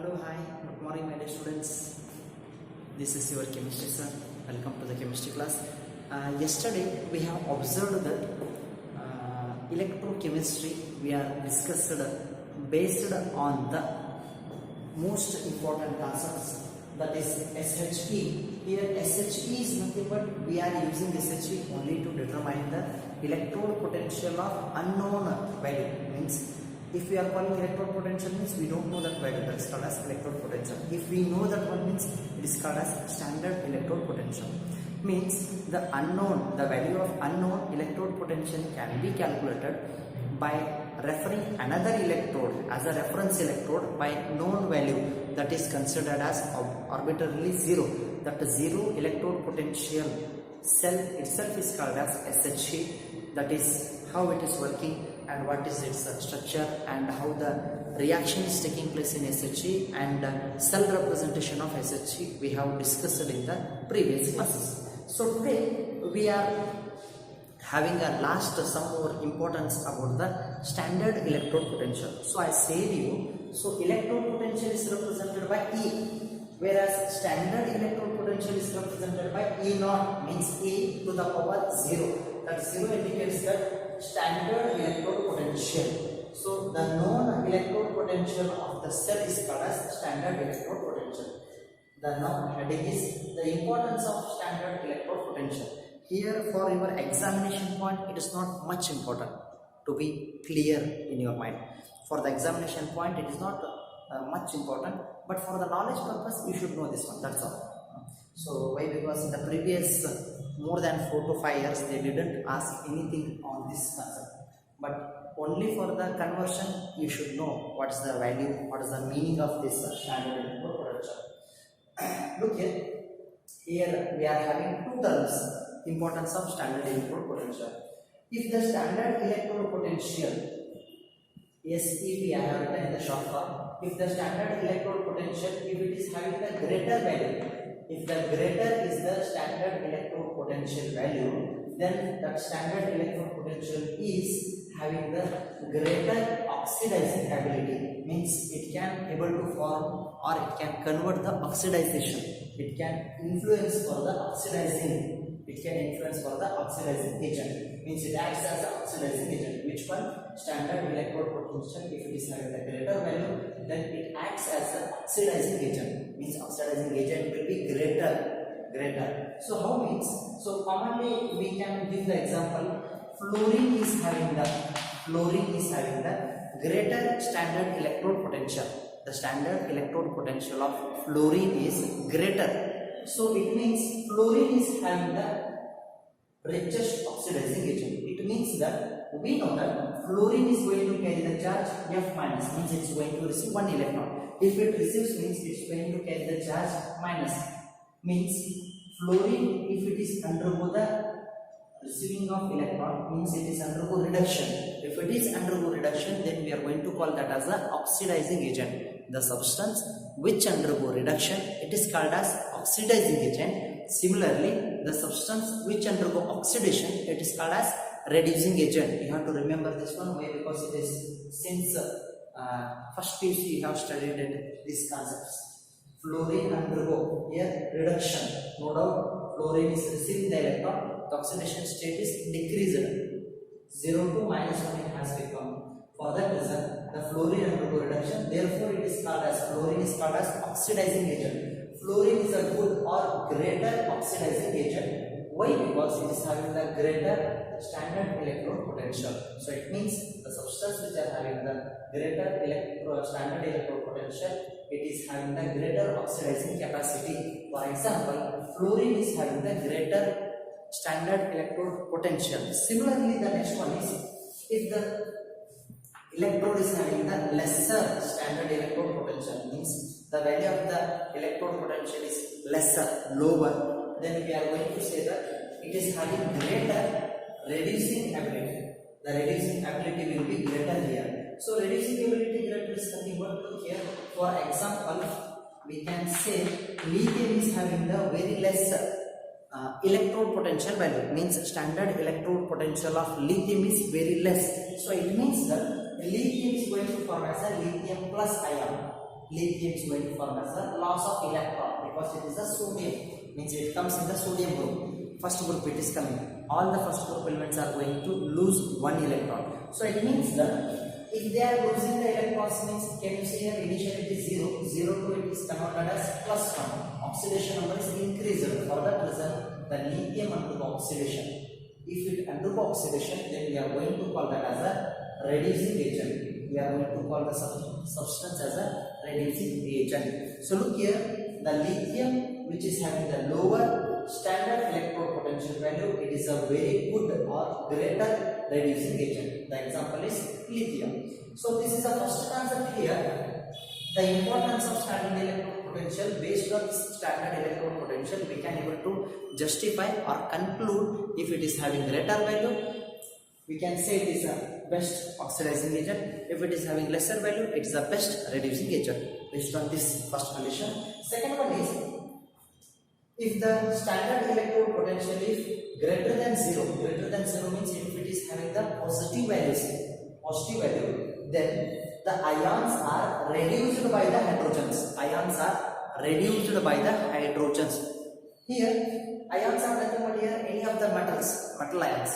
Hello, hi, good morning my dear students. This is your chemistry sir. Welcome to the chemistry class. Yesterday we have observed that electrochemistry we are discussed based on the most important concepts, that is SHE. Here SHE is nothing but we are using SHE only to determine the electrode potential of unknown value. Means if we are calling electrode potential means we don't know that value, that is called as electrode potential. If we know that one means it is called as standard electrode potential. Means the unknown, the value of unknown electrode potential can be calculated by referring another electrode as a reference electrode by known value that is considered as arbitrarily zero. That zero electrode potential cell itself is called as SHE. That is how it is working and what is its structure and how the reaction is taking place in SHE and cell representation of SHE we have discussed in the previous classes. So today we are having a last some more importance about the standard electrode potential. So I said you, so electrode potential is represented by E, whereas standard electrode potential is represented by E naught, means E to the power 0. That 0 indicates that standard electrode potential. So the known electrode potential of the cell is called as standard electrode potential. The now heading is the importance of standard electrode potential. Here for your examination point it is not much important, to be clear in your mind. For the examination point it is not much important, but for the knowledge purpose you should know this one, that's all. So why? Because in the previous more than 4 to 5 years they didn't ask anything on this concept, but only for the conversion you should know what is the value, what is the meaning of this standard electrode potential. Look here we are having two terms, importance of standard electrode potential. If the standard electrode potential, SEP I have written in the short form, if the standard electrode potential, if it is having the greater value, if the greater is the standard electrode potential value, then that standard electrode potential is having the greater oxidizing ability, means it can able to form or it can convert the oxidization, it can influence for the oxidizing, it can influence for the oxidizing agent, means it acts as an oxidizing agent. Which one? Standard electrode potential, if it is having the greater value, then it acts as an oxidizing agent, means oxidizing agent will be greater. So how means? So commonly we can give the example, fluorine is having the greater standard electrode potential. The standard electrode potential of fluorine is greater. So it means fluorine is having the richest oxidizing agent. It means that we know that fluorine is going to carry the charge F minus, means it is going to receive 1 electron. If it receives means it is going to carry the charge minus, means fluorine if it is undergo the receiving of electron means it is undergo reduction. If it is undergo reduction, then we are going to call that as the oxidizing agent. The substance which undergo reduction, it is called as oxidizing agent. Similarly, the substance which undergo oxidation, it is called as reducing agent. You have to remember this one. Why? Because it is since first PUC you have studied these concepts. Fluorine undergo here reduction. No doubt, fluorine is receiving the electron. The oxidation state is decreased. 0 to minus 1 it has become. For that reason, the fluorine undergo reduction. Therefore, it is called as fluorine is called as oxidizing agent. Fluorine is a good or greater oxidizing agent. Why? Because it is having the greater standard electrode potential. So it means the substance which are having the greater standard electrode potential, it is having the greater oxidizing capacity. For example, fluorine is having the greater standard electrode potential. Similarly, the next one is if the electrode is having the lesser standard electrode potential, means the value of the electrode potential is lesser, lower, then we are going to say that it is having greater reducing ability. The reducing ability will be greater here. So reducing ability greater is nothing but look here. For example, we can say lithium is having the very less electrode potential value, means standard electrode potential of lithium is very less. So it means that lithium is going to form as a lithium plus ion. lithium is going to form as the loss of electron because it is a sodium, means it comes in the sodium group. First group it is coming, all the first group elements are going to lose one electron. So it means that if they are losing the electrons, means can you see here initially it is 0 to it is converted as +1, oxidation number is increased. For that reason the lithium undergo oxidation. If it undergo oxidation, then we are going to call that as a reducing agent. We are going to call the substance as a reducing agent. So look here, the lithium which is having the lower standard electrode potential value, it is a very good or greater reducing agent. The example is lithium. So this is the first concept here. The importance of standard electrode potential. Based on this standard electrode potential, we can able to justify or conclude if it is having greater value, we can say it is a best oxidizing agent. If it is having lesser value, it is the best reducing agent based on this first condition. Second one is, if the standard electrode potential is greater than 0 means if it is having the positive value, then the ions are reduced by the hydrogens. Here ions are nothing but here any of the metal ions.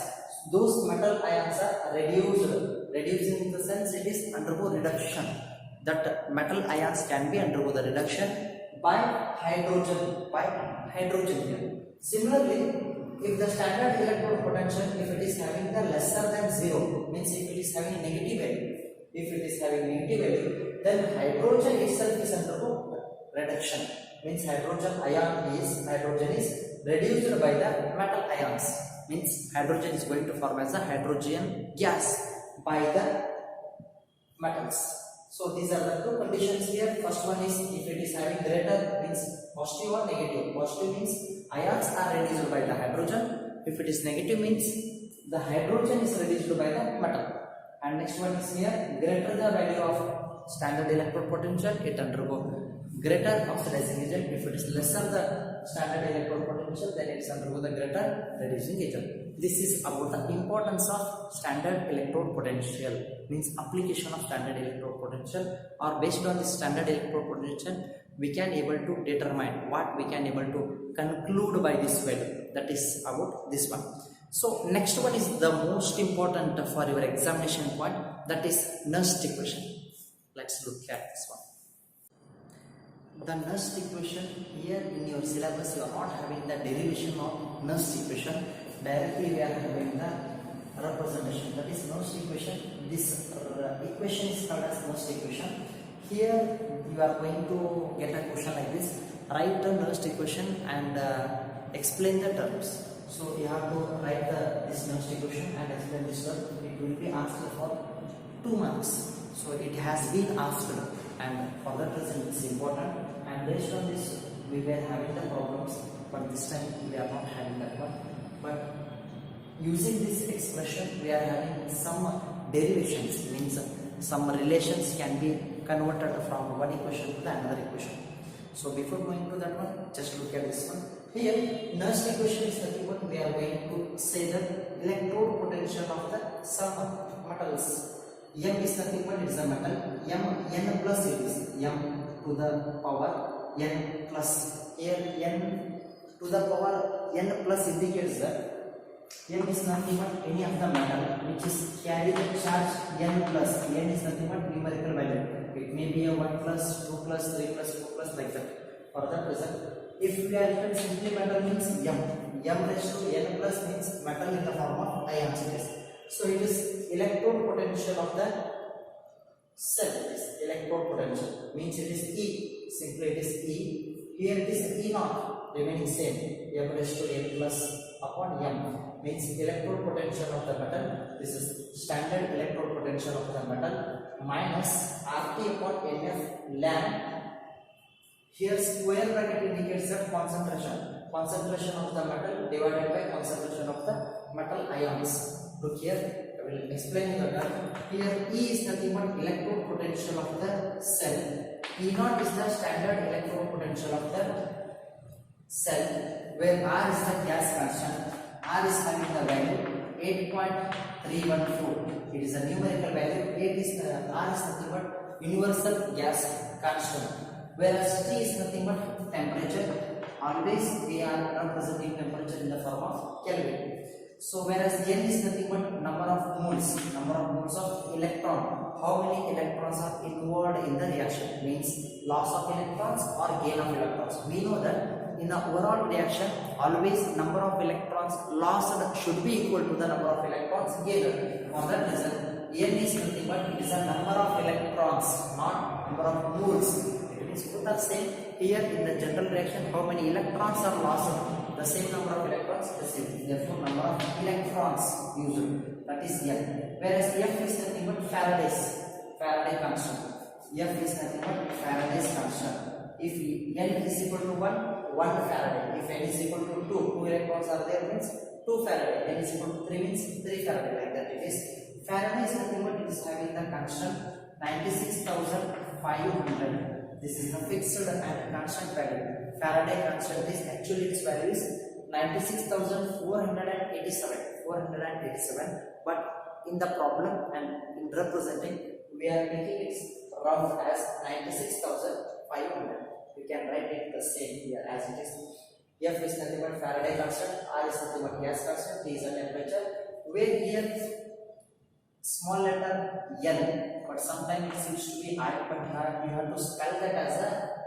Those metal ions are reducing in the sense it is undergo reduction. That metal ions can be undergo the reduction by hydrogen here. Similarly, if the standard electrode potential, if it is having the lesser than 0, means if it is having negative value, then hydrogen itself is undergo reduction, means hydrogen is reduced by the metal ions, means hydrogen is going to form as a hydrogen gas by the metals. So these are the two conditions here. First one is if it is having greater, means positive or negative. Positive means ions are reduced by the hydrogen. If it is negative means the hydrogen is reduced by the metal. And next one is here, greater the value of standard electrode potential, it undergo greater oxidizing agent. If it is lesser the standard electrode potential, then it is undergo the greater reducing agent. This is about the importance of standard electrode potential, means application of standard electrode potential, or based on this standard electrode potential we can able to determine what we can able to conclude by this value. That is about this one. So next one is the most important for your examination point, that is Nernst equation. Let's look at this one. The Nernst equation, here in your syllabus you are not having the derivation of Nernst equation, directly we are having the representation, that is Nernst equation. This equation is called as Nernst equation. Here you are going to get a question like this: write the Nernst equation and explain the terms. So you have to write this Nernst equation and explain this term. It will be asked for 2 marks. So it has been asked, and for that reason it's important. And based on this we were having the problems, but this time we are not having that one. But using this expression we are having some derivations, means some relations can be converted from one equation to the another equation. So before going to that one, just look at this one. Here Nernst equation is nothing but we are going to say the electrode potential of the some metals. M is nothing but it is a metal. N plus it is M to the power N plus. Here N to the power N plus indicates that M is nothing but any of the metal which is carry the charge N plus. N is nothing but numerical value. It may be a 1 plus, 2 plus, 3 plus, 4 plus, like that. For that reason, if we are written simply metal means M raised to N plus means metal in the form of ions. So it is electrode potential of the cell. Electrode potential means it is E. Simply it is E. Here it is E naught remaining same. M raised to N plus upon M means electrode potential of the metal. This is standard electrode potential of the metal minus RT upon NF lambda. Here square bracket indicates the concentration of the metal divided by concentration of the metal ions. Look here, I will explain the term. Here E is nothing but electrode potential of the cell. E naught is the standard electrode potential of the cell, where R is the gas constant. R is having the value 8.314. It is a numerical value. R is nothing but universal gas constant, whereas T is nothing but temperature. Always we are representing temperature in the form of Kelvin. So whereas N is nothing but number of moles of electron. How many electrons are involved in the reaction, means loss of electrons or gain of electrons. We know that in the overall reaction, always number of electrons lost should be equal to the number of electrons gained. For that reason, N is nothing but it is a number of electrons, not number of moles. It means both are same. Here in the general reaction, how many electrons are lost? The same number of electrons, the same. Therefore, number of electrons used, that is N. Whereas F is nothing but Faraday constant. F is nothing but Faraday's constant. If N is equal to 1 Faraday. If N is equal to 2 electrons are there, means 2 Faraday. N is equal to 3 means 3 Faraday. Like that it is. Faraday is nothing but it is having the constant 96,500. This is the fixed and constant value. Faraday constant is actually its value is 96,487. But in the problem and in representing, we are making it rough as 96,500. We can write it the same here as it is. F is nothing but Faraday constant, R is nothing but gas constant, T is a temperature. Where here small letter N, but sometimes it seems to be I, but you have to spell that as a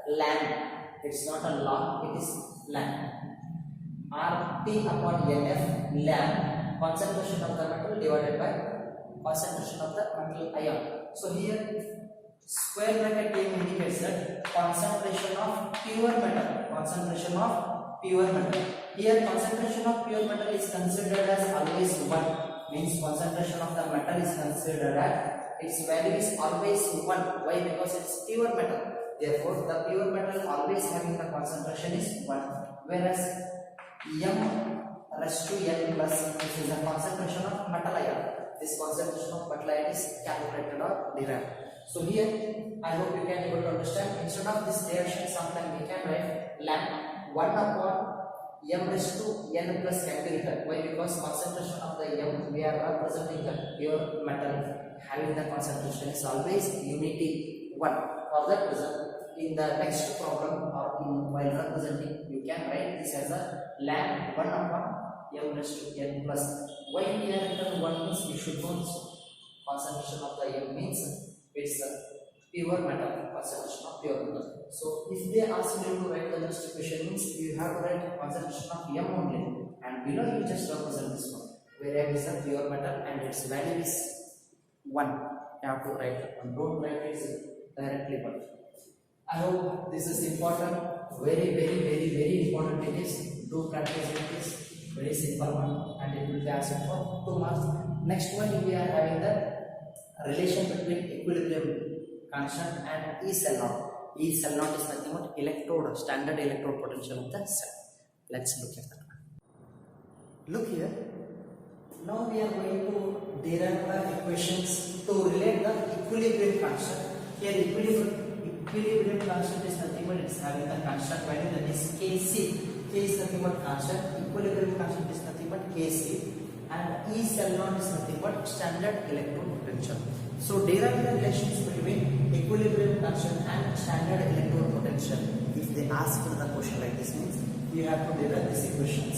LAN. It's not a law, it is LAN. RT upon NF, LAN, concentration of the metal divided by concentration of the metal ion. So here square bracket indicates that concentration of pure metal. Here concentration of pure metal is considered as always 1. Means concentration of the metal is considered as its value is always 1. Why? Because it's pure metal. Therefore, the pure metal always having the concentration is 1. Whereas M raised to N plus, this is the concentration of metal ion. This concentration of metal ion is calculated or derived. So here, I hope you can able to understand. Instead of this reaction, sometimes we can write LAN 1 upon M raised to N plus capital. Why? Because concentration of the M, we are representing the pure metal having the concentration is always unity 1. For that reason, in the next problem or while representing, you can write this as a LAN 1 upon M raised to N plus. Why here written 1 means you should know this. Concentration of the M means it's a pure metal, concentration of pure metal. So if they ask you to write the justification, means you have to write concentration of M only, and below you just represent this one, where M is a pure metal and its value is 1. You have to write it. Don't write it directly, but I hope this is important. Very important it is. Do practice with this. Very simple one, and it will be asked for 2 marks. Next one, we are having the relation between equilibrium constant and E cell naught. E cell naught is nothing but electrode, standard electrode potential of the cell. Let's look at that. Look here. Now we are going to derive the equations to relate the equilibrium constant. Here equilibrium constant is nothing but it's having the constant value, that is Kc. K is nothing but constant. Equilibrium constant is nothing but Kc. And E cell naught is nothing but standard electrode potential. So derive the relations between equilibrium constant and standard electrode potential. If they ask for the question like this, means you have to derive these equations.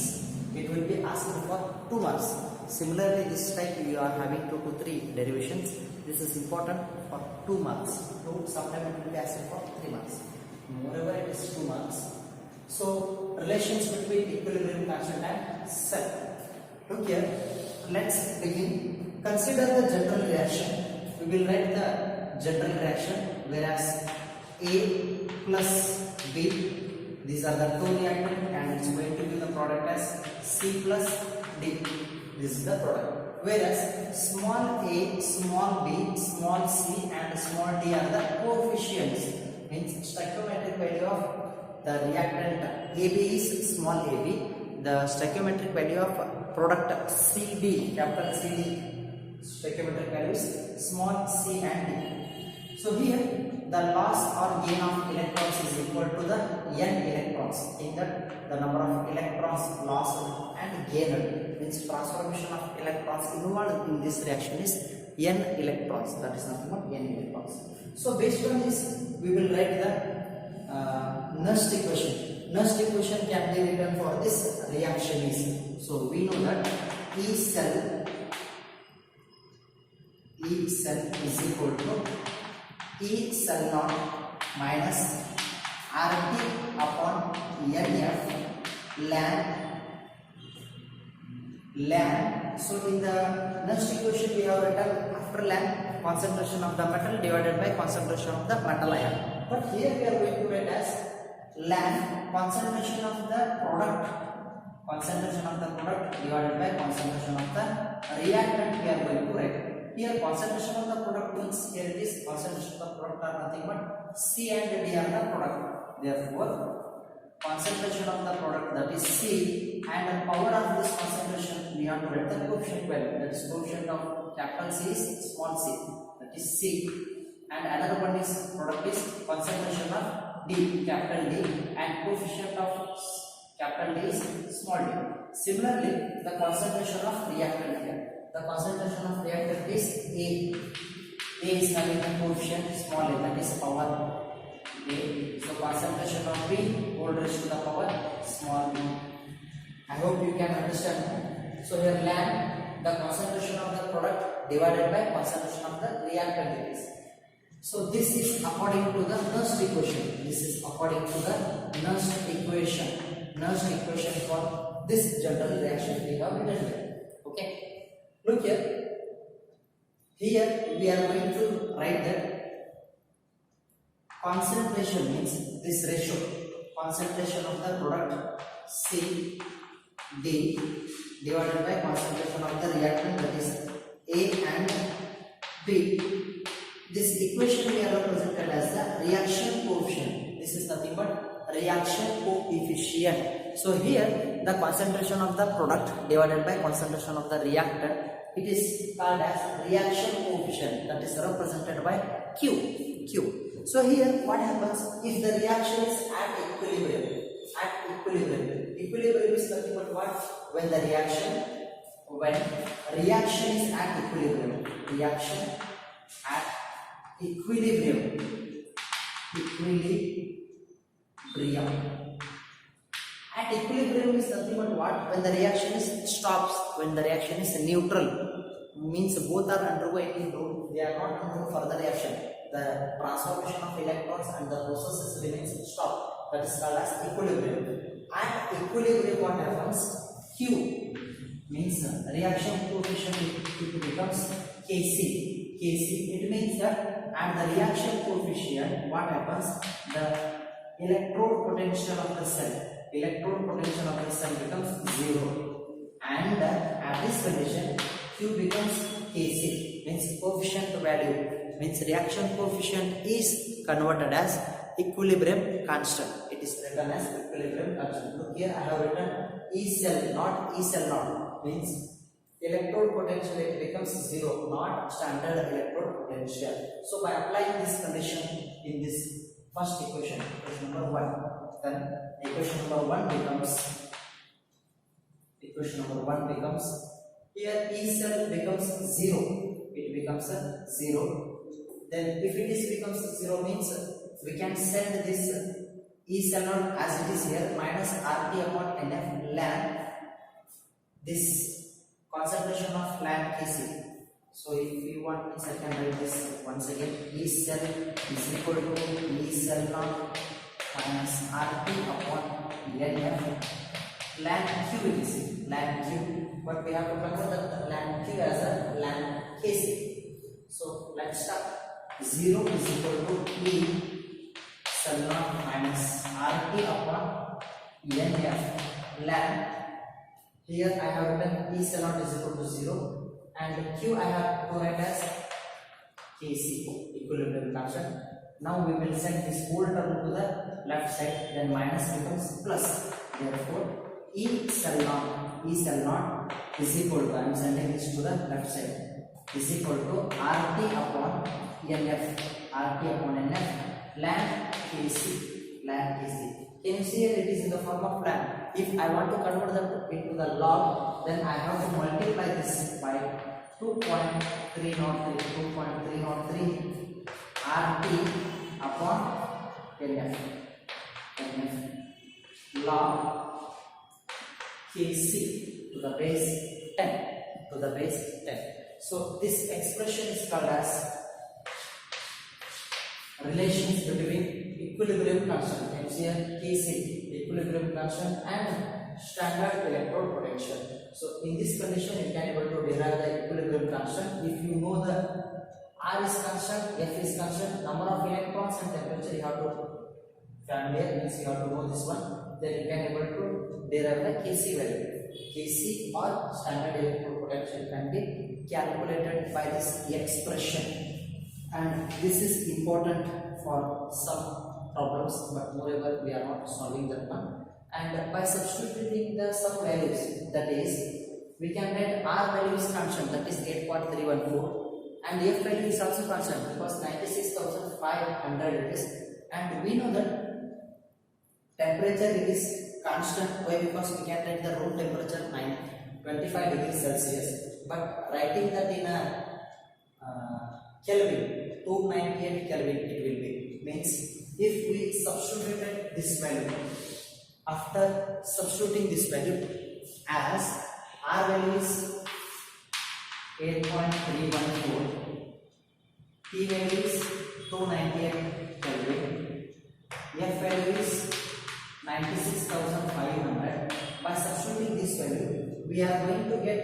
It will be asked for 2 marks. Similarly, this type you are having 2 to 3 derivations. This is important for 2 marks. Sometimes it will be asked for 3 marks. Moreover, it is 2 marks. So relations between equilibrium constant and cell. Look here, let's begin. Consider the general reaction. We will write the general reaction, whereas A plus B, these are the 2 reactants, and it's going to be the product as C plus D. This is the product. Whereas small a, small b, small c and small d are the coefficients. Means stoichiometric value of the reactant AB is small ab. The stoichiometric value of product CD, capital CD, stoichiometric value is small c and d. So here the loss or gain of electrons is equal to the n electrons. In that the number of electrons lost and gained, means transformation of electrons involved in this reaction is n electrons. That is nothing but n electrons. So based on this, we will write the Nernst equation. Nernst equation can be written for this reaction is. So we know that E cell is equal to E cell naught minus RT upon NF ln. So in the Nernst equation we have written after ln concentration of the metal divided by concentration of the metal ion. But here we are going to write as ln concentration of the product divided by concentration of the reactant. We are going to write here concentration of the product means here it is concentration of the product are nothing but C and D are the product. Therefore concentration of the product, that is C, and the power of this concentration we have to write the coefficient value, that is coefficient of capital C is small c, that is C, and another one is product is concentration of D, capital D, and coefficient of capital D is small d. Similarly, the concentration of reactant here, the concentration of reactant is A. A is having the coefficient small a, that is power A. So concentration of B whole raised to the power small b. I hope you can understand. So here ln the concentration of the product divided by concentration of the reactant it is. So this is according to the Nernst equation. This is according to the Nernst equation. Nernst equation for this general reaction we have written here. Okay. Look here. Here we are going to write that concentration means this ratio, concentration of the product C D divided by concentration of the reactant, that is A and B. This equation we are represented as the reaction coefficient. This is nothing but reaction coefficient. So here the concentration of the product divided by concentration of the reactant, it is called as reaction coefficient, that is represented by Q. So here what happens if the reaction is at equilibrium? Equilibrium is nothing but what? When reaction is at equilibrium. Reaction at equilibrium. At equilibrium is nothing but what? When the reaction is stops, when the reaction is neutral, means both are undergoing into, they are not undergoing further reaction. The transformation of electrons and the processes remains stopped. That is called as equilibrium. At equilibrium what happens? Q means reaction coefficient, it becomes Kc. It means that at the reaction coefficient what happens? The electrode potential of the cell becomes 0, and at this condition Q becomes Kc, means coefficient value, means reaction coefficient is converted as equilibrium constant. It is written as equilibrium constant. Look here, I have written E cell naught, means electrode potential it becomes 0, not standard electrode potential. So by applying this condition in this first equation number 1, then equation number 1 becomes here E cell becomes 0, it becomes a 0. Then if it is becomes 0 means we can send this E cell naught as it is here minus RT upon NF ln this concentration of ln Kc. So if you want, I can write this once again. E cell is equal to E cell naught minus RT upon NF ln Q, it is ln Q, but we have to convert the ln Q as a ln Kc. So let's start. 0 is equal to E cell naught minus RT upon NF ln. Here I have written E cell naught is equal to 0 and Q I have to write as Kc, equilibrium constant. Now we will send this whole term to the left side, then minus becomes plus. Therefore E cell naught is equal to, I am sending this to the left side, is equal to RT upon NF ln Kc. Can you see here it is in the form of ln. If I want to convert that into the log, then I have to multiply this by 2.303 RT upon NF log Kc to the base 10. So this expression is called as relations between equilibrium constant, hence here Kc, equilibrium constant, and standard electrode potential. So in this condition you can able to derive the equilibrium constant. If you know the R is constant, F is constant, number of electrons and temperature you have to familiar, means you have to know this one, then you can able to derive the Kc value. Kc or standard electrode potential can be calculated by this expression, and this is important for some problems, but moreover we are not solving that one. And by substituting the some values, that is we can write R value is constant, that is 8.314, and F value is also constant because 96,500 it is, and we know that temperature is constant. Why? Because we can write the room temperature 25 degrees Celsius, but writing that in a Kelvin, 298 Kelvin it will be. Means if we substituted this value, after substituting this value as R value is 8.314, T value is 298 Kelvin, F value is 96,500. By substituting this value, we are going to get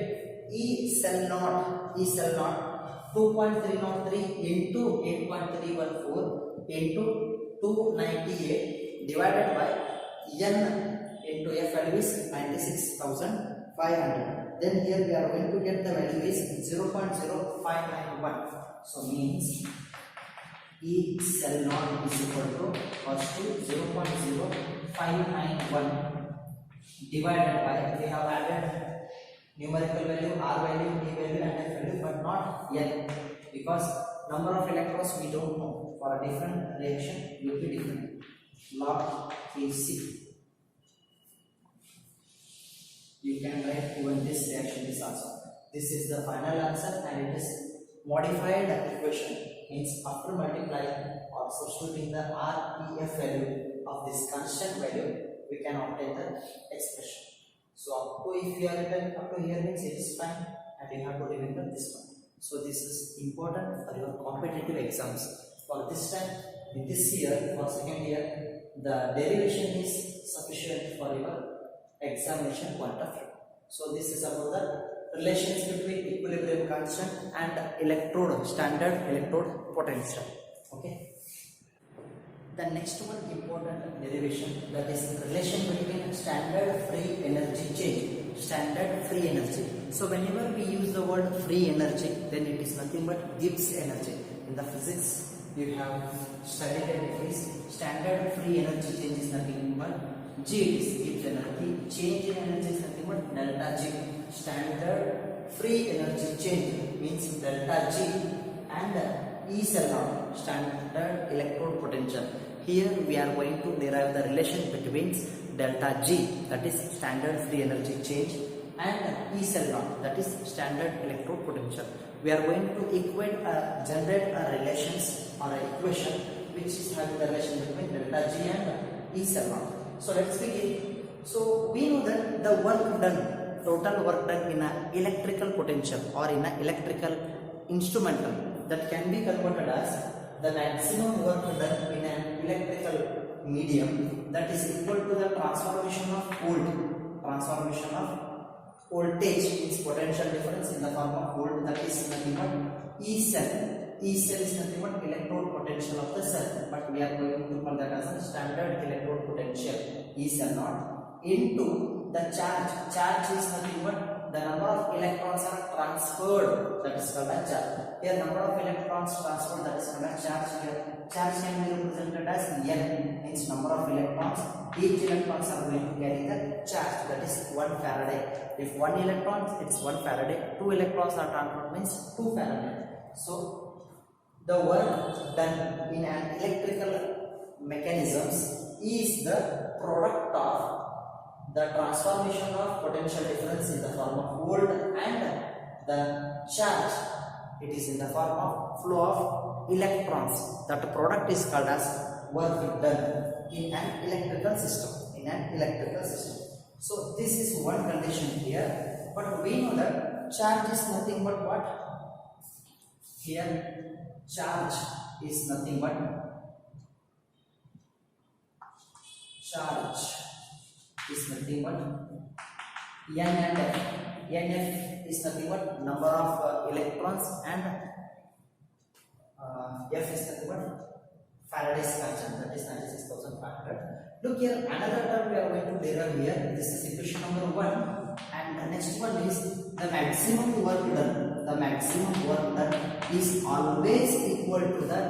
E cell naught 2.303 into 8.314 into 298 divided by N into F value is 96,500. Then here we are going to get the value is 0.0591. So means E cell naught is equal to first to 0.0591 divided by, we have added numerical value, R value, T value and F value, but not N, because number of electrons we don't know. For a different reaction will be different. Log Kc. You can write even this reaction is also. This is the final answer and it is modified equation. Means after multiplying or substituting the R, E, F value of this constant value, we can obtain the expression. So up to, if you are written up to here means it is fine, and you have to remember this one. So this is important for your competitive exams. For this time, in this year, for second year, the derivation is sufficient for your examination point of view. So this is about the relations between equilibrium constant and standard electrode potential. Okay. The next one important derivation, that is relation between standard free energy change. Standard free energy. So whenever we use the word free energy, then it is nothing but Gibbs energy. In the physics you have studied it is standard free energy change is nothing but G, it is Gibbs energy. Change in energy is nothing but delta G. Standard free energy change means delta G, and E cell naught, standard electrode potential. Here we are going to derive the relation between delta G, that is standard free energy change, and E cell naught, that is standard electrode potential. We are going to generate a relations or an equation which is having the relation between delta G and E cell naught. So let's begin. So we know that the work done, total work done in an electrical potential or in an electrical instrumental, that can be converted as the maximum work done in an electrical medium, that is equal to the transformation of voltage means potential difference in the form of volt, that is nothing but E cell. E cell is nothing but electrode potential of the cell, but we are going to call that as a standard electrode potential, E cell naught, into the charge. Charge is nothing but the number of electrons are transferred, that is called as charge. Here number of electrons transferred, that is called as charge. Here charge can be represented as N, means number of electrons. Each electrons are going to carry the charge, that is 1 Faraday. If 1 electron, it's 1 Faraday. 2 electrons are transferred, means 2 Faraday. So the work done in an electrical mechanisms is the product of the transformation of potential difference in the form of volt and the charge, it is in the form of flow of electrons. That product is called as work done in an electrical system. So this is one condition here, but we know that charge is nothing but what? Here charge is nothing but N and F. NF is nothing but number of electrons, and F is nothing but Faraday's constant, that is 96,500. Look here, another term we are going to derive here. This is equation number 1, and the next one is the maximum work done. The maximum work done is always equal to the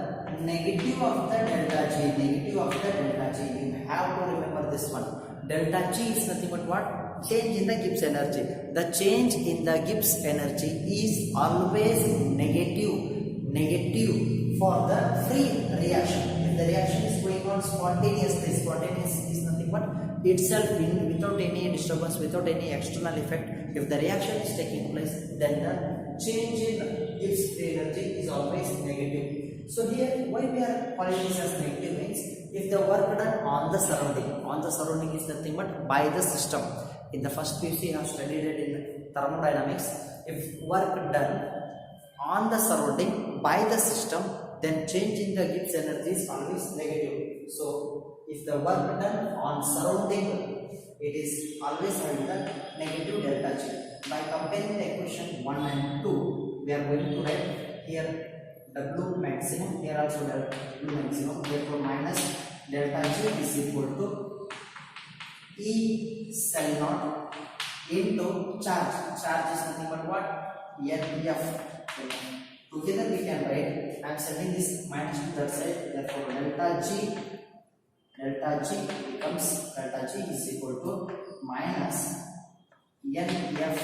negative of the delta G. Negative of the delta G. You have to remember this one. Delta G is nothing but what? Change in the Gibbs energy. The change in the Gibbs energy is always negative for the free reaction. If the reaction is going on spontaneously, spontaneous is nothing but itself without any disturbance, without any external effect. If the reaction is taking place, then the change in Gibbs free energy is always negative. So here, why we are calling this as negative means if the work done on the surrounding is nothing but by the system. In the first PUC you have studied it in thermodynamics. If work done on the surrounding by the system, then change in the Gibbs energy is always negative. So if the work done on surrounding, it is always having the negative delta G. By comparing the equation 1 and 2, we are going to write here W maximum, here also W maximum, therefore minus delta G is equal to E cell naught into charge. Charge is nothing but what? NF. Together we can write, I am sending this minus to that side, therefore delta G becomes, delta G is equal to minus NF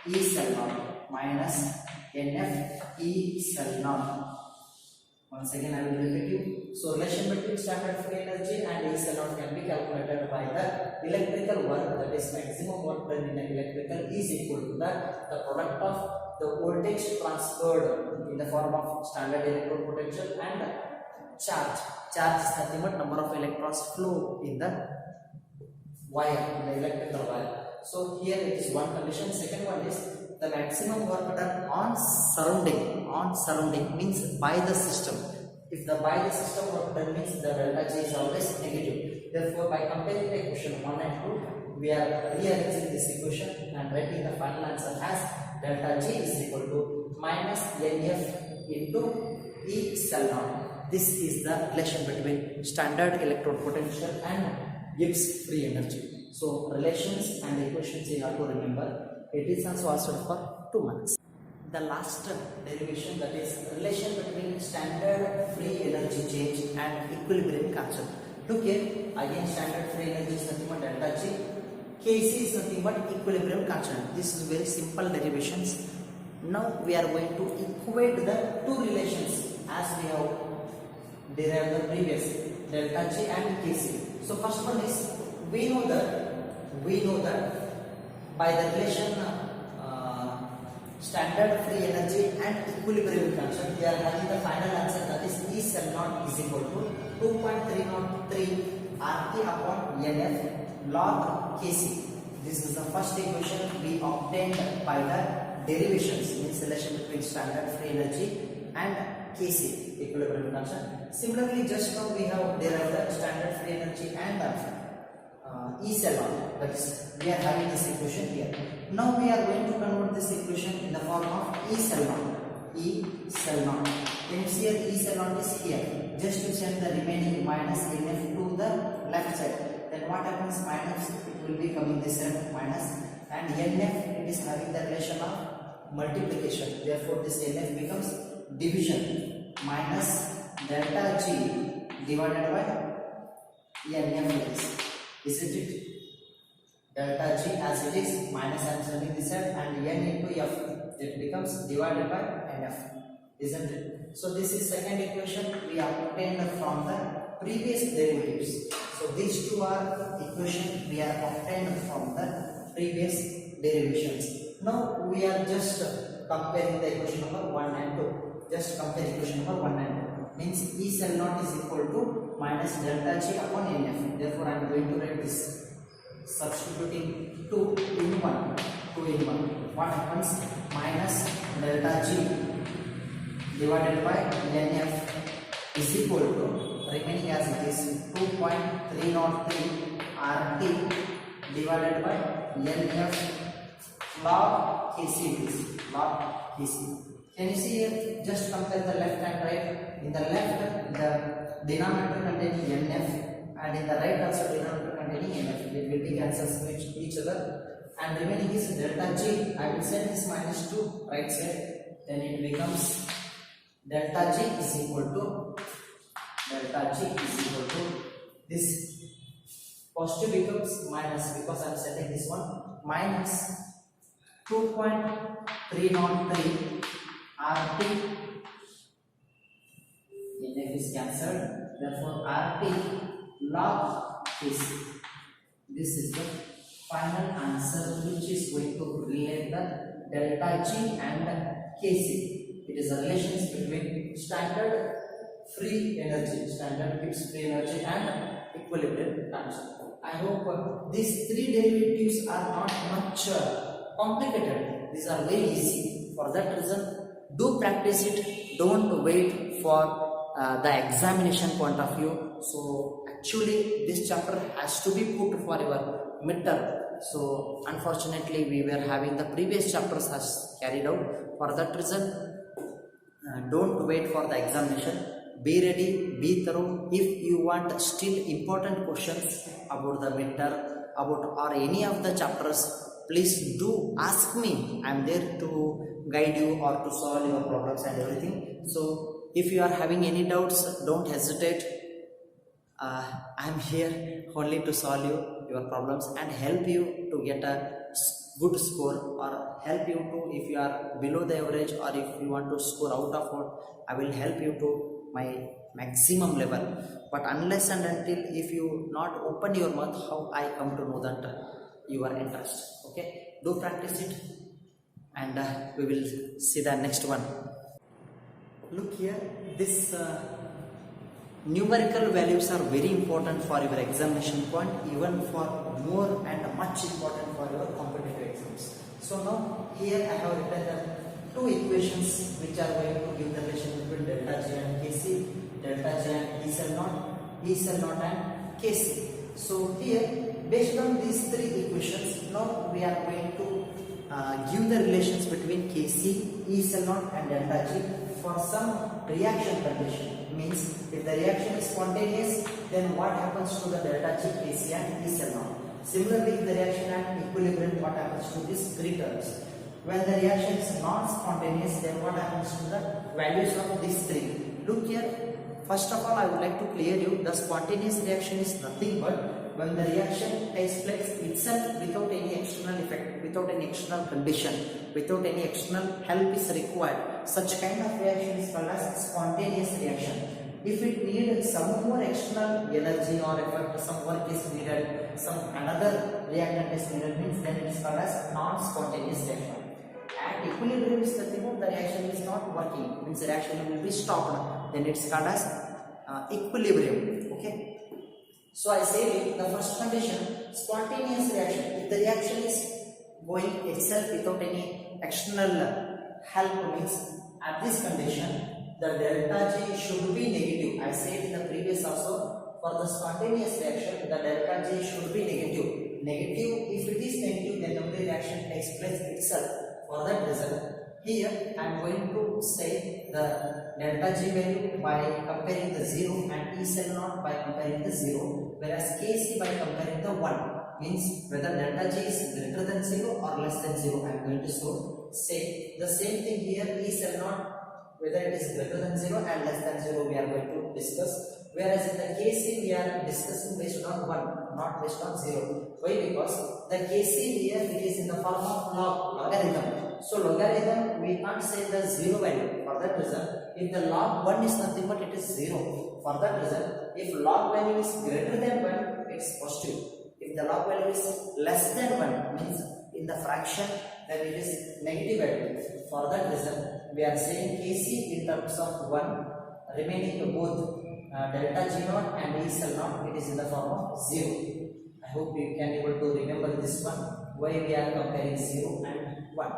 E cell naught minus NF E cell naught. Once again I will repeat you. So relation between standard free energy and E cell naught can be calculated by the electrical work, that is maximum work done in an electrical is equal to the product of the voltage transferred in the form of standard electrode potential and charge. Charge is nothing but number of electrons flow in the wire, in the electrical wire. So here it is one condition. Second one is the maximum work done on surrounding means by the system. If the by the system work done means the delta G is always negative. Therefore, by comparing the equation 1 and 2, we are rearranging this equation and writing the final answer as delta G is equal to minus NF into E cell naught. This is the relation between standard electrode potential and Gibbs free energy. So relations and equations you have to remember. It is also asked for 2 marks. The last derivation, that is relation between standard free energy change and equilibrium constant. Look here, again standard free energy is nothing but delta G. Kc is nothing but equilibrium constant. This is very simple derivations. Now we are going to equate the two relations as we have derived the previous delta G and Kc. So first one is we know that by the relation standard free energy and equilibrium constant, we are having the final answer, that is E cell naught is equal to 2.303 RT upon NF log Kc. This is the first equation we obtained by the derivations, means relation between standard free energy and Kc, equilibrium constant. Similarly, just now we have derived the standard free energy and E cell naught, that is we are having this equation here. Now we are going to convert this equation in the form of E cell naught. E cell naught. Then here E cell naught is here. Just to send the remaining minus NF to the left side. Then what happens? Minus, it will be coming this side minus, and NF, it is having the relation of multiplication. Therefore this NF becomes division, minus delta G divided by NF, isn't it? Delta G as it is, minus I am sending this side, and N into F, it becomes divided by NF, isn't it? So this is second equation we obtained from the previous derivatives. So these two are equations we are obtained from the previous derivations. Now we are just comparing the equation number 1 and 2. Just compare equation number 1 and 2. Means E cell naught is equal to minus delta G upon NF. Therefore I am going to write this. Substituting 2 in 1. 2 in 1. What happens? Minus delta G divided by NF is equal to, remaining as it is, 2.303 RT divided by NF log Kc is log Kc. Can you see here? Just compare the left and right. In the left, the denominator containing NF, and in the right also denominator containing NF. It will be cancels with each other, and remaining is delta G. I will send this minus 2 right side. Then it becomes delta G is equal to this. Positive becomes minus, because I am setting this one minus 2.303 RT. NF is cancelled. Therefore, RT log Kc. This is the final answer, which is going to relate the delta G and Kc. It is a relations between standard free energy, standard Gibbs free energy, and equilibrium tension. I hope these three derivatives are not much complicated. These are very easy. For that reason, do practice it. Don't wait for the examination point of view. So actually this chapter has to be put for your midterm. So unfortunately we were having the previous chapters as carried out. For that reason, don't wait for the examination. Be ready, be thorough. If you want still important questions about the midterm, about or any of the chapters, please do ask me. I am there to guide you or to solve your problems and everything. So if you are having any doubts, don't hesitate. I am here only to solve your problems and help you to get a good score, or help you to, if you are below the average or if you want to score out of it, I will help you to my maximum level. But unless and until if you not open your mouth, how I come to know that you are interested? Okay, do practice it, and we will see the next one. Look here, this numerical values are very important for your examination point, even for more and much important for your competitive exams. So now here I have written the two equations which are going to give the relation between delta G and Kc, delta G and E cell naught and Kc. So here, based on these three equations, now we are going to give the relations between Kc, E cell naught and delta G for some reaction condition. Means if the reaction is spontaneous, then what happens to the delta G, Kc and E cell naught? Similarly, if the reaction at equilibrium, what happens to these three terms? When the reaction is non-spontaneous, then what happens to the values of these three? Look here, first of all I would like to clear you, the spontaneous reaction is nothing but when the reaction takes place itself without any external effect, without any external condition, without any external help is required. Such kind of reaction is called as spontaneous reaction. If it needs some more external energy or effect, some work is needed, some another reactant is needed, means then it is called as non-spontaneous reaction. At equilibrium is nothing but the reaction is not working, means the reaction will be stopped, then it's called as equilibrium. Okay, so I say the first condition, spontaneous reaction. If the reaction is going itself without any external help, means at this condition the delta G should be negative. I said in the previous also, for the spontaneous reaction the delta G should be negative. If it is negative, then the reaction takes place itself. For that reason, here I am going to say the delta G value by comparing the 0 and E cell naught by comparing the 0, whereas Kc by comparing the 1. Means whether delta G is greater than 0 or less than 0, I am going to say the same thing here. E cell naught, whether it is greater than 0 and less than 0, we are going to discuss, whereas in the Kc we are discussing based on 1, not based on 0. Why? Because the Kc here it is in the form of logarithm. So logarithm we can't say the 0 value. For that reason, if the log 1 is nothing but it is 0. For that reason, if log value is greater than 1, it's positive. If the log value is less than 1, means in the fraction, then it is negative value. For that reason, we are saying Kc in terms of 1, remaining both delta G naught and E cell naught, it is in the form of 0. I hope you can able to remember this one, why we are comparing 0 and 1.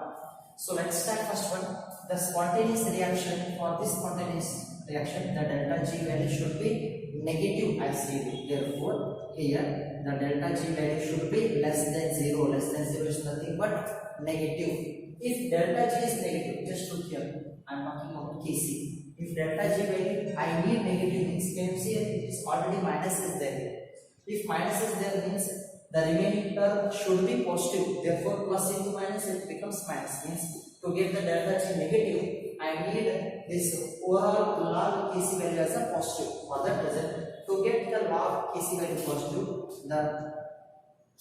So let's start first one. The spontaneous reaction, for this spontaneous reaction, the delta G value should be negative ICD. Therefore, here the delta G value should be less than 0. Less than 0 is nothing but negative. If delta G is negative, just look here, I am talking about Kc. If delta G value, I need negative means, can you see it is already minus is there. If minus is there means the remaining term should be positive. Therefore, plus into minus it becomes minus. Means to get the delta G negative, I need this overall log Kc value as a positive. For that reason, to get the log Kc value positive, the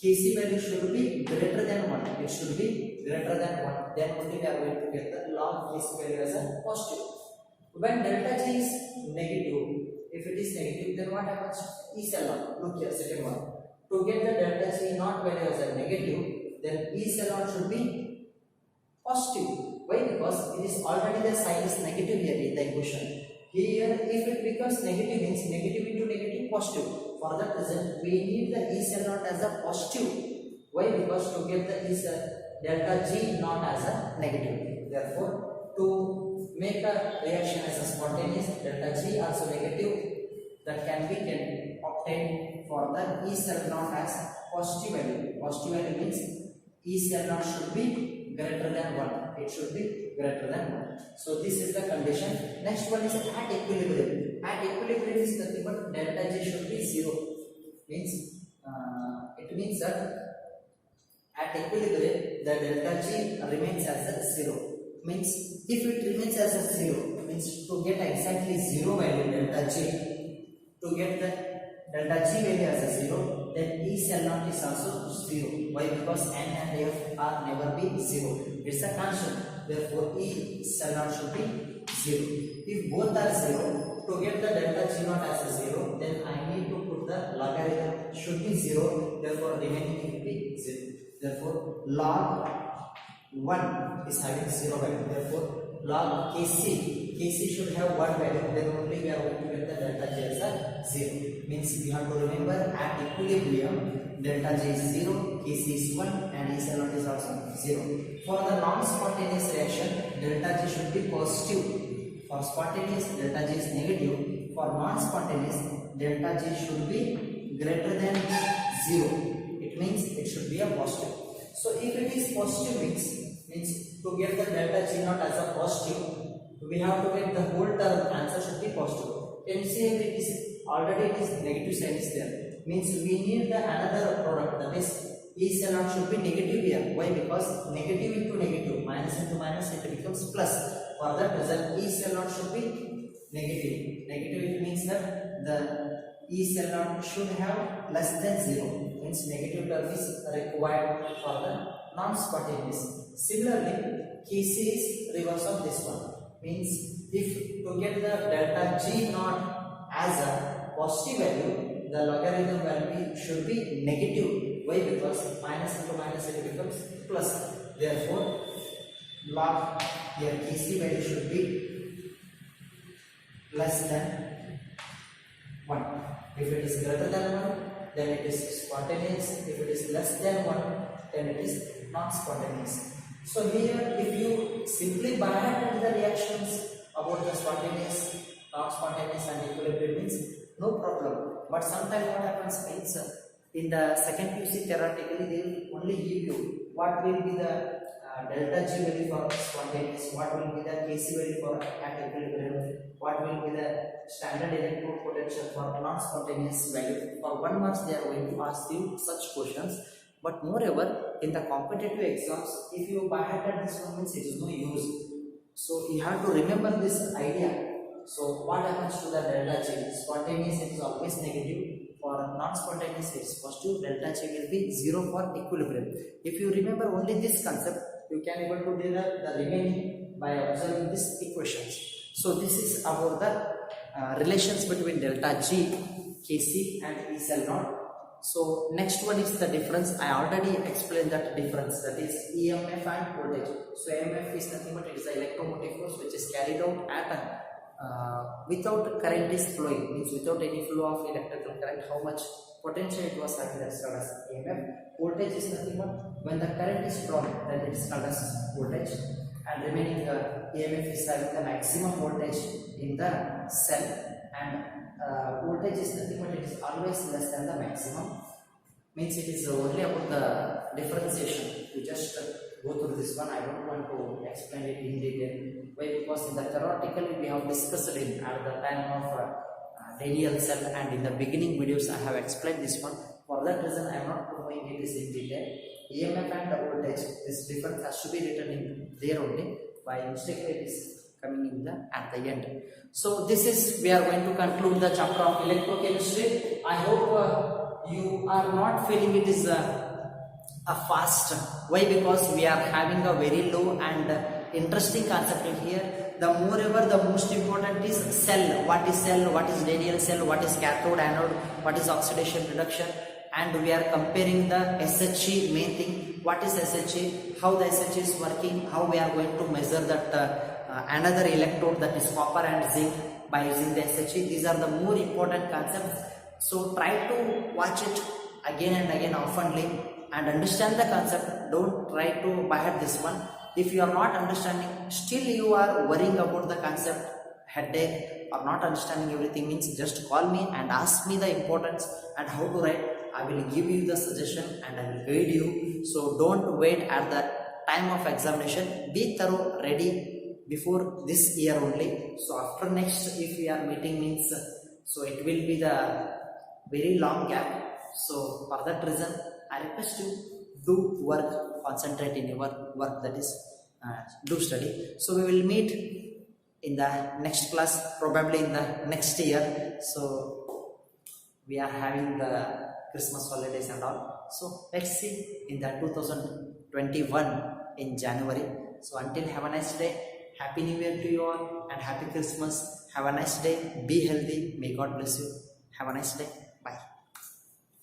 Kc value should be greater than 1. It should be greater than 1. Then only we are going to get the log Kc value as a positive. When delta G is negative, if it is negative, then what happens? E cell naught. Look here, second one. To get the delta G naught value as a negative, then E cell naught should be positive. Why? Because it is already the sign is negative here in the equation. Here, if it becomes negative, means negative into negative, positive. For that reason, we need the E cell naught as a positive. Why? Because to get the E cell delta G naught as a negative. Therefore, to make a reaction as a spontaneous, delta G also negative, that can be obtained for the E cell naught as positive value. Positive value means E cell naught should be greater than 1. It should be greater than 1. So this is the condition. Next one is at equilibrium. At equilibrium is nothing but delta G should be 0. Means it means that at equilibrium the delta G remains as a 0. Means if it remains as a 0, means to get exactly 0 value delta G, to get the delta G value as a 0, then E cell naught is also 0. Why? Because N and F are never be 0. It's a constant. Therefore, E cell naught should be 0. If both are 0, to get the delta G naught as a 0, then I need to put the logarithm should be 0. Therefore, remaining will be 0. Therefore, log 1 is having 0 value. Therefore, log Kc should have 1 value. Then only we are going to get the delta G as a 0. Means we have to remember at equilibrium delta G is 0, Kc is 1, and E cell naught is also 0. For the non-spontaneous reaction, delta G should be positive. For spontaneous, delta G is negative. For non-spontaneous, delta G should be greater than 0. It means it should be a positive. So if it is positive means to get the delta G naught as a positive, we have to get the whole term answer should be positive. Can you see it is already it is negative sign is there. Means we need the another product, that is E cell naught should be negative here. Why? Because negative into negative, minus into minus, it becomes plus. For that reason, E cell naught should be negative. Negative it means that the E cell naught should have less than 0. Means negative term is required for the non-spontaneous. Similarly, Kc is reverse of this one. Means if to get the delta G naught as a positive value, the logarithm value should be negative. Why? Because minus into minus it becomes plus. Therefore, log here Kc value should be less than 1. If it is greater than 1, then it is spontaneous. If it is less than 1, then it is not spontaneous. So here, if you simply by the reactions about the spontaneous, not spontaneous and equilibrium means no problem. But sometimes what happens means in the second PUC theoretically they will only give you what will be the delta G value for spontaneous, what will be the Kc value for at equilibrium, what will be the standard electrode potential for non-spontaneous value. For 1 mark they are going to ask you such questions. But moreover, in the competitive exams, if you by heart this one means it is no use. So you have to remember this idea. So what happens to the delta G? Spontaneous it is always negative. For non-spontaneous it is positive. Delta G will be 0 for equilibrium. If you remember only this concept, you can able to derive the remaining by observing these equations. So this is about the relations between delta G, Kc and E cell naught. So next one is the difference. I already explained that difference, that is EMF and voltage. So EMF is nothing but it is the electromotive force which is carried out at without current is flowing, means without any flow of electrical current, how much potential it was having, that is called as EMF. Voltage is nothing but when the current is drawn, then it is called as voltage, and remaining EMF is having the maximum voltage in the cell, and voltage is nothing but it is always less than the maximum, means it is only about the differentiation. You just go through this one. I don't want to explain it in detail. Why? Because in the theoretically we have discussed it at the time of radial cell, and in the beginning videos I have explained this one. For that reason I am not going it is in detail. EMF and the voltage, this difference has to be written in there only. By mistake it is coming in the at the end. So this is, we are going to conclude the chapter of electrochemistry. I hope you are not feeling it is a fast. Why? Because we are having a very low and interesting concept in here. The moreover, the most important is cell. What is cell? What is radial cell? What is cathode, anode? What is oxidation reduction? And we are comparing the SHE main thing. What is SHE? How the SHE is working? How we are going to measure that another electrode, that is copper and zinc, by using the SHE. These are the more important concepts. So try to watch it again and again oftenly and understand the concept. Don't try to buy this one. If you are not understanding, still you are worrying about the concept, headache, or not understanding everything, means just call me and ask me the importance and how to write. I will give you the suggestion and I will guide you. So don't wait at the time of examination. Be thorough, ready before this year only. So after next, if we are meeting means, so it will be the very long gap. So for that reason, I request you do work, concentrate in your work, that is do study. So we will meet in the next class, probably in the next year. So we are having the Christmas holidays and all. So let's see in the 2021 in January. So until, have a nice day. Happy New Year to you all and Happy Christmas. Have a nice day. Be healthy. May God bless you. Have a nice day.